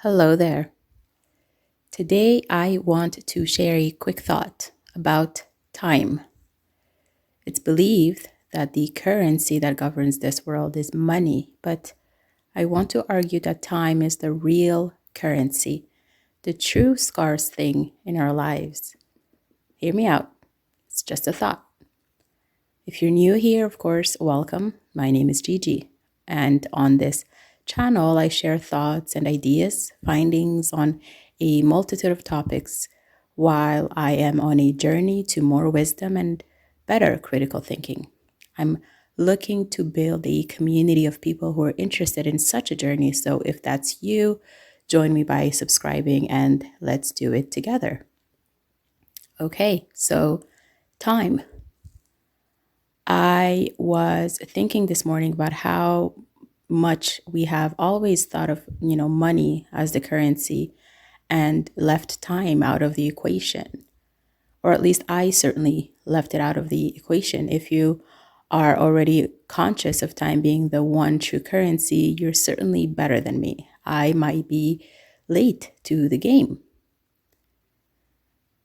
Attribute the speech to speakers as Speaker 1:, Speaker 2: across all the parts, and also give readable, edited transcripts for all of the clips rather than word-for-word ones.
Speaker 1: Hello there. Today I want to share a quick thought about time. It's believed that the currency that governs this world is money, but I want to argue that time is the real currency, the true scarce thing in our lives. Hear me out. It's just a thought. If you're new here, of course, welcome. My name is Gigi, and on this channel, I share thoughts and ideas, findings on a multitude of topics while I am on a journey to more wisdom and better critical thinking. I'm looking to build a community of people who are interested in such a journey. So if that's you, join me by subscribing and let's do it together. Okay, so time. I was thinking this morning about how much we have always thought of, money as the currency and left time out of the equation. Or at least I certainly left it out of the equation. If you are already conscious of time being the one true currency, you're certainly better than me. I might be late to the game.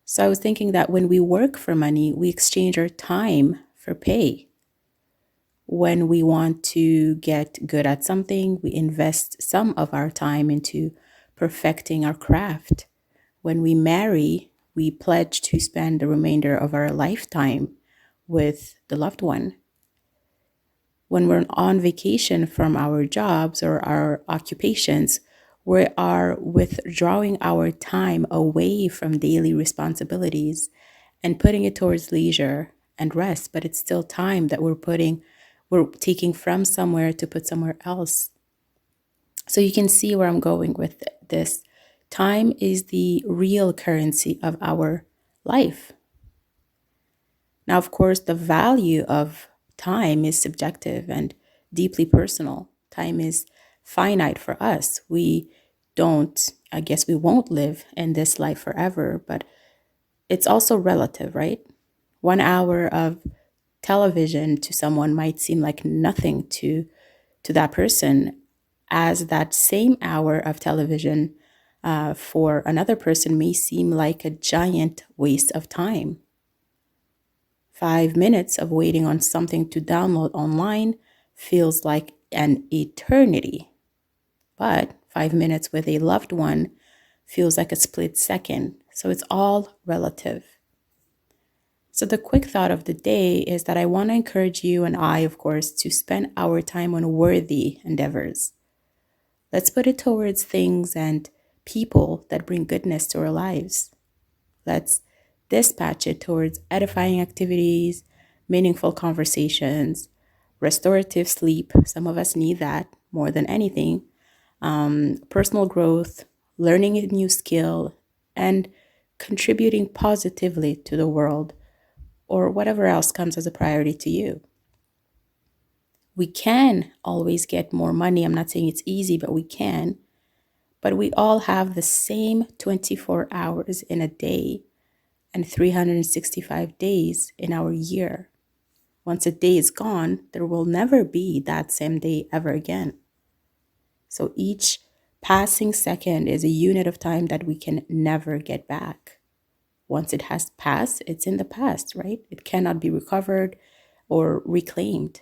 Speaker 1: So I was thinking that when we work for money, we exchange our time for pay. When we want to get good at something, we invest some of our time into perfecting our craft. When we marry, we pledge to spend the remainder of our lifetime with the loved one. When we're on vacation from our jobs or our occupations, we are withdrawing our time away from daily responsibilities and putting it towards leisure and rest, but it's still time that we're taking from somewhere to put somewhere else. So you can see where I'm going with this. Time is the real currency of our life. Now, of course, the value of time is subjective and deeply personal. Time is finite for us. I guess we won't live in this life forever, but it's also relative, right? 1 hour of television to someone might seem like nothing to that person, as that same hour of television for another person may seem like a giant waste of time. 5 minutes of waiting on something to download online feels like an eternity, but 5 minutes with a loved one feels like a split second. So it's all relative. So the quick thought of the day is that I want to encourage you and I, of course, to spend our time on worthy endeavors. Let's put it towards things and people that bring goodness to our lives. Let's dispatch it towards edifying activities, meaningful conversations, restorative sleep. Some of us need that more than anything. Personal growth, learning a new skill, and contributing positively to the world, or whatever else comes as a priority to you. We can always get more money. I'm not saying it's easy, but we can. But we all have the same 24 hours in a day and 365 days in our year. Once a day is gone, there will never be that same day ever again. So each passing second is a unit of time that we can never get back. Once it has passed, it's in the past, right? It cannot be recovered or reclaimed.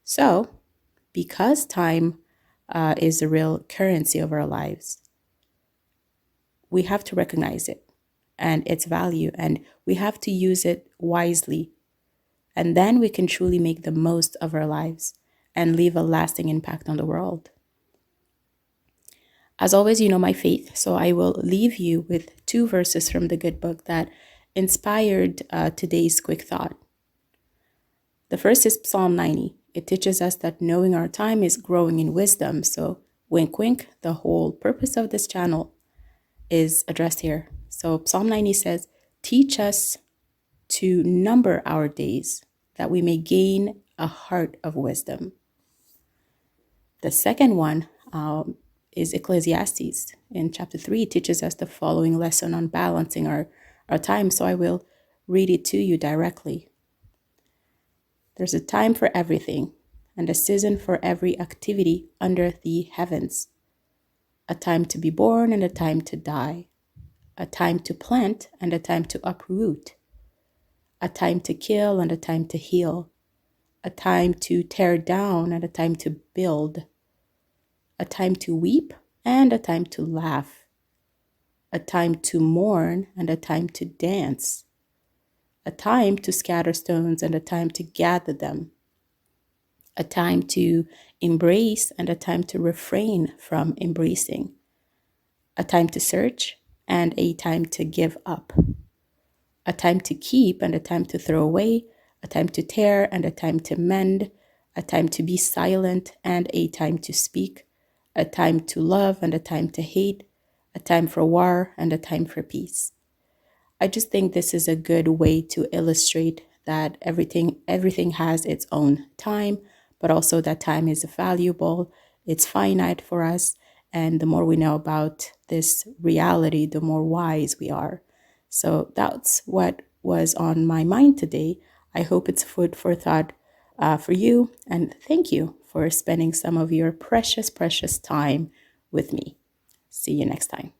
Speaker 1: So, because time is the real currency of our lives, we have to recognize it and its value, and we have to use it wisely. And then we can truly make the most of our lives and leave a lasting impact on the world. As always, you know my faith, so I will leave you with 2 verses from the good book that inspired today's quick thought. The first is Psalm 90. It teaches us that knowing our time is growing in wisdom. So wink, wink, the whole purpose of this channel is addressed here. So Psalm 90 says, teach us to number our days that we may gain a heart of wisdom. The second one is Ecclesiastes. In chapter 3, it teaches us the following lesson on balancing our time. So I will read it to you directly. There's a time for everything and a season for every activity under the heavens. a time to be born and a time to die, a time to plant and a time to uproot, a time to kill and a time to heal, a time to tear down and a time to build, a time to weep and a time to laugh, a time to mourn and a time to dance, a time to scatter stones and a time to gather them, a time to embrace and a time to refrain from embracing, a time to search and a time to give up, a time to keep and a time to throw away, a time to tear and a time to mend, a time to be silent and a time to speak, a time to love and a time to hate, a time for war and a time for peace. I just think this is a good way to illustrate that everything has its own time, but also that time is valuable, it's finite for us, and the more we know about this reality, the more wise we are. So that's what was on my mind today. I hope it's food for thought for you, and thank you for spending some of your precious, precious time with me. See you next time.